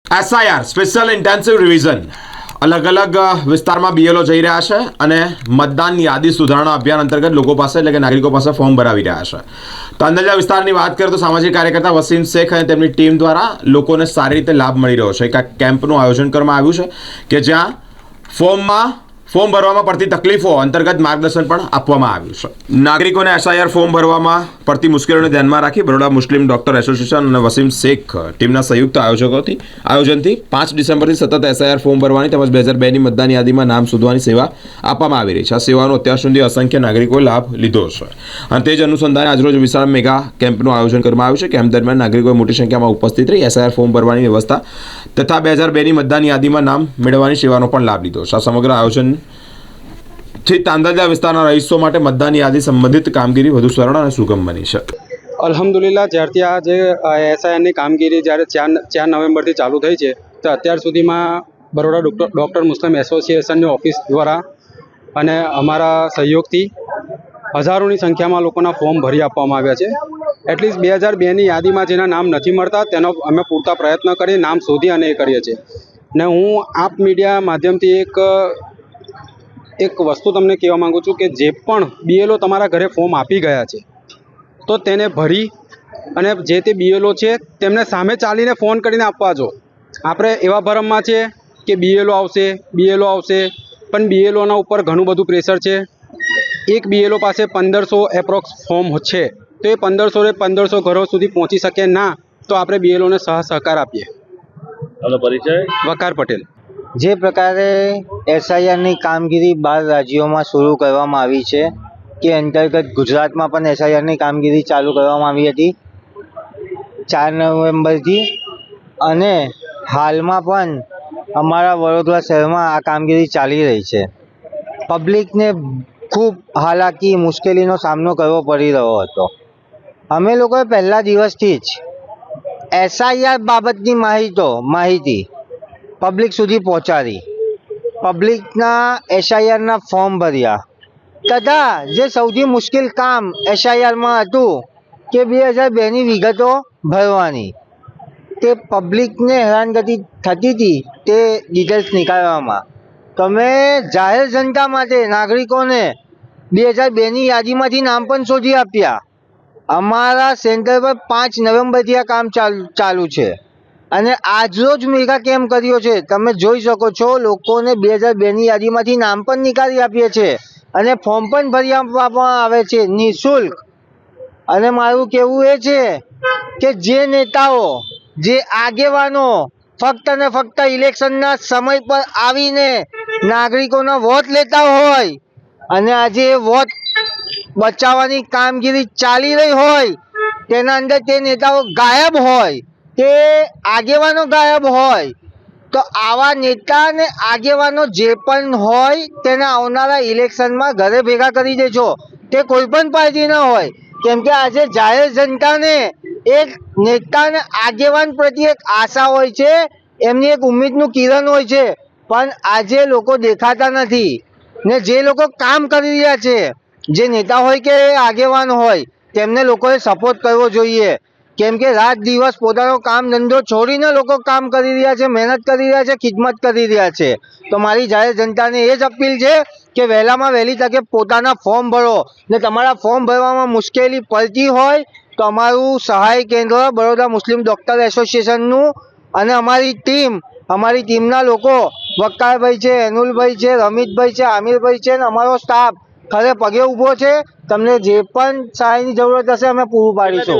SIR special intensive revision અલગ અલગ વિસ્તારમાં બીએલઓ જઈ રહ્યા છે અને મતદાન યાદી સુધારણા અભિયાન અંતર્ગત લોકો પાસે એટલે કે નાગરિકો પાસે ફોર્મ ભરાવી રહ્યા છે. તાંદલજા વિસ્તારની વાત કરીએ તો સામાજિક કાર્યકર્તા વસીમ શેખ અને તેમની ટીમ દ્વારા લોકોને સારી રીતે લાભ મળી રહ્યો છે. એક કેમ્પનું આયોજન કરવામાં આવ્યું છે કે જ્યાં ફોર્મ ભરવામાં પડતી તકલીફો અંતર્ગત માર્ગદર્શન પણ આપવામાં આવ્યું છે. નાગરિકોને એસઆઈઆર ફોર્મ ભરવામાં પડતી મુશ્કેલીઓને ધ્યાનમાં રાખી બરોડા મુસ્લિમ ડોક્ટર એસોસિએશન અને વસીમ શેખ ટીમના સંયુક્ત આયોજનથી 5 ડિસેમ્બરથી સતત એસઆઈઆર ફોર્મ ભરવાની તેમજ 2002ની મતદાન યાદીમાં નામ શોધવાની સેવા આપવામાં આવી રહી છે. આ સેવાનો અત્યાર સુધી અસંખ્ય નાગરિકોએ લાભ લીધો છે અને તે જ અનુસંધાને આજરોજ વિશાળ મેગા કેમ્પનું આયોજન કરવામાં આવ્યું છે. કેમ્પ દરમિયાન નાગરિકોએ મોટી સંખ્યામાં ઉપસ્થિત રહી એસઆઈઆર ફોર્મ ભરવાની વ્યવસ્થા તથા 2002ની મતદાન યાદીમાં નામ મેળવવાની સેવાનો પણ લાભ લીધો છે. આ સમગ્ર આયોજન થી તાંદલજા વિસ્તારના રહીશો માટે મતદાન યાદી સંબંધિત કામગીરી વધુ સરળ અને સુગમ બની છે. અલ્હમ્દુલિલ્લાહ, જ્યારથી આ જે એસઆઈઆરની કામગીરી જ્યારે 4 નવેમ્બરથી ચાલુ થઈ છે તો અત્યાર સુધીમાં બરોડા ડૉક્ટર મુસ્લિમ એસોસિએશનની ઓફિસ દ્વારા અને અમારા સહયોગથી હજારોની સંખ્યામાં લોકોના ફોર્મ ભરી આપવામાં આવ્યા છે. એટલીસ્ટ 2002ની યાદીમાં જેના નામ નથી મળતા તેનો અમે પૂરતા પ્રયત્ન કરી નામ શોધી અને એ કરીએ છીએ. ને હું આપ મીડિયા માધ્યમથી એક વસ્તુ તમને કહેવા માગું છું કે જે પણ બીએલઓ તમારા ઘરે ફોર્મ આપી ગયા છે તો તેને ભરી અને જે તે બીએલઓ છે તેમને સામે ચાલીને ફોન કરીને આપવા જો. આપણે એવા ભરમમાં છે કે બીએલઓ આવશે પણ બીએલઓના ઉપર ઘણું બધું પ્રેશર છે. એક બીએલઓ પાસે 1500 એપ્રોક્સ ફોર્મ છે તો એ 1500 ઘરો સુધી પહોંચી શકે ના તો આપણે બીએલઓને સહકાર આપીએ. પરિચય વકાર પટેલ. જે પ્રકારે એસઆઈઆરની કામગીરી 12 રાજ્યોમાં શરૂ કરવામાં આવી છે કે અંતર્ગત ગુજરાતમાં પણ એસઆઈઆરની કામગીરી ચાલુ કરવામાં આવી હતી 4 નવેમ્બરથી અને હાલમાં પણ અમારા વડોદરા શહેરમાં આ કામગીરી ચાલી રહી છે. પબ્લિકને ખૂબ હાલાકી મુશ્કેલીનો સામનો કરવો પડી રહ્યો હતો. અમે લોકોએ પહેલા દિવસથી જ એસઆઈઆર બાબતની માહિતી પબ્લિક સુધી પહોંચાડી, પબ્લિકના એસઆઈઆરના ફોર્મ ભર્યા તથા જે સૌથી મુશ્કેલ કામ એસઆઈઆરમાં હતું કે 2002ની વિગતો ભરવાની, તે પબ્લિકને હેરાનગતિ થતી હતી તે ડિટેલ્સ નીકાળવામાં. તમે જાહેર જનતા માટે નાગરિકોને 2002ની યાદીમાંથી નામ પણ શોધી આપ્યા. અમારા સેન્ટર પર 5 નવેમ્બરથી આ કામ ચાલુ છે અને આજરોજ મેગા કેમ્પ કર્યો છે. તમે જોઈ શકો છો લોકોને 2002ની યાદીમાંથી નામ પણ નીકાળી આપીએ છીએ અને ફોર્મ પણ ભરી આપવામાં આવે છે નિઃશુલ્ક. અને મારું કહેવું એ છે કે જે નેતાઓ જે આગેવાનો ફક્ત ને ફક્ત ઇલેક્શનના સમય પર આવીને નાગરિકોના વોટ લેતા હોય અને આજે વોટ બચાવવાની કામગીરી ચાલી રહી હોય તેના અંદર તે નેતાઓ ગાયબ હોય, તે આગેવાનો ગાયબ હોય તો આવા નેતા અને આગેવાનો જે પણ હોય તેને આવનારા ઇલેક્શનમાં ઘરે ભેગા કરી દેજો. તે કોઈ પણ પાર્ટીના હોય, કેમ કે આજે જાહેર જનતાને એક નેતા અને આગેવાન પ્રત્યે એક આશા હોય છે, એમની એક ઉમ્મીદનું કિરણ હોય છે. પણ આજે લોકો દેખાતા નથી ને જે લોકો કામ કરી રહ્યા છે, જે નેતા હોય કે આગેવાન હોય, તેમને લોકોએ સપોર્ટ કરવો જોઈએ. કેમ કે રાત દિવસ પોતાનો કામ ધંધો છોડીને લોકો કામ કરી રહ્યા છે, મહેનત કરી રહ્યા છે, ખિદમત કરી રહ્યા છે. તો મારી જાહેર જનતાને એ જ અપીલ છે કે વહેલામાં વહેલી તકે પોતાના ફોર્મ ભરો ને તમારા ફોર્મ ભરવામાં મુશ્કેલી પડતી હોય તો અમારું સહાય કેન્દ્ર બરોડા મુસ્લિમ ડૉક્ટર એસોસિએશનનું અને અમારી ટીમના લોકો વક્કારભાઈ છે, એનુલભાઈ છે, રમિતભાઈ છે, આમિરભાઈ છે ને અમારો સ્ટાફ ખરે પગે ઊભો છે. તમને જે પણ સહાયની જરૂરત હશે અમે પૂરું પાડીશું.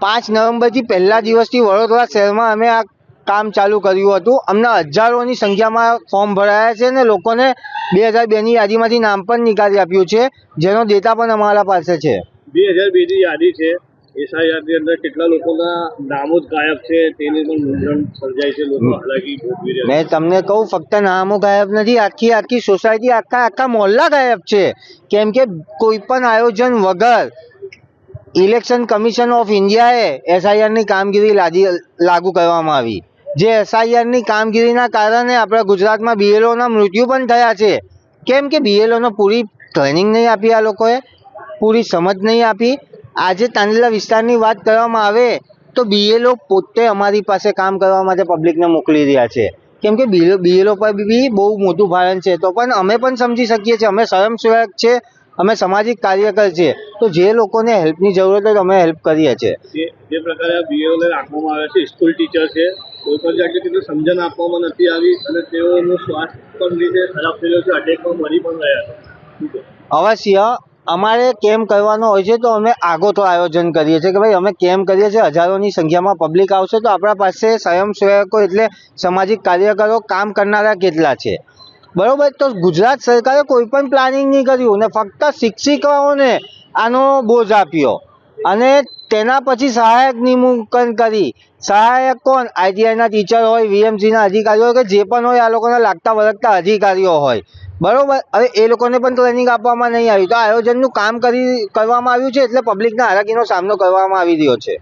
5 નવેમ્બરથી પહેલા દિવસથી વડોદરા શહેરમાં અમે આ કામ ચાલુ કર્યું હતું. અમને હજારોની સંખ્યામાં ફોર્મ ભરાયા છે અને લોકોને 2002ની યાદીમાંથી નામ પણ નીકાળી આપ્યું છે, જેનો ડેટા પણ અમારા પાસે છે. 2002ની યાદી છે, એસઆઈઆરની અંદર કેટલા લોકોના નામો જ ગાયબ છે, તેની પણ મૂંઝવણ સર્જાય છે, લોકો હાલાકી ભોગવી રહ્યા છે. મેં તમને કહું, ફક્ત નામો ગાયબ નથી, આખી સોસાયટી, આખા મોહલ્લા ગાયબ છે. કેમ કે કોઈ પણ આયોજન વગર ઇલેક્શન કમિશન ઓફ ઇન્ડિયાએ એસઆઈઆરની કામગીરી લાગુ કરવામાં આવી. જે એસઆઈઆરની કામગીરીના કારણે આપણા ગુજરાતમાં બીએલઓના મૃત્યુ પણ થયા છે. કેમ કે બીએલઓને પૂરી ટ્રેનિંગ નહીં આપી, આ લોકોએ પૂરી સમજ નહીં આપી. આજે તાંદલા વિસ્તારની વાત કરવામાં આવે તો બીએલઓ પોતે અમારી પાસે કામ કરવા માટે પબ્લિકને મોકલી રહ્યા છે, કેમ કે બીએલઓ પર બી બહુ મોટું ભારણ છે. તો પણ અમે પણ સમજી શકીએ છીએ, અમે સ્વયંસેવક છે, અમે સામાજિક કાર્યકર છે, તો જે લોકોને હેલ્પની જરૂરત હોય તો અમે હેલ્પ કરીએ છીએ. જે પ્રકારે બીએલઓને રાખવામાં આવે છે, સ્કૂલ ટીચર છે, કોઈ પણ જાતની તેમને સમજણ આપવામાં નથી આવી અને તેઓનું સ્વાસ્થ્ય પણ રીતે ખરાબ થઈ રહ્યું છે, અટેકમાં મરી પણ ગયા છે. અવશ્ય અમારે કેમ્પ કરવાનો હોય છે તો અમે આગોતરું આયોજન કરીએ છીએ કે ભાઈ અમે કેમ્પ કરીએ છીએ, હજારોની સંખ્યામાં પબ્લિક આવશે તો આપણા પાસે સ્વયંસેવકો એટલે સામાજિક કાર્યકરો કામ કરનારા કેટલા છે, બરાબર. તો ગુજરાત સરકારે કોઈ પણ પ્લાનિંગ નહીં કર્યું ને ફક્ત શિક્ષિકાઓને આનો બોજ આપ્યો અને તેના પછી સહાયક નિમણૂકન કરી. સહાયક કોણ? આઈટીઆઈના ટીચર હોય, વીએમસીના અધિકારીઓ હોય, કે જે પણ હોય, આ લોકોના લાગતા વળગતા અધિકારીઓ હોય, બરાબર. હવે એ લોકોને પણ ટ્રેનિંગ આપવામાં નહીં આવી, તો આયોજનનું કામ કરવામાં આવ્યું છે એટલે પબ્લિકના હાલાકીનો સામનો કરવામાં આવી રહ્યો છે.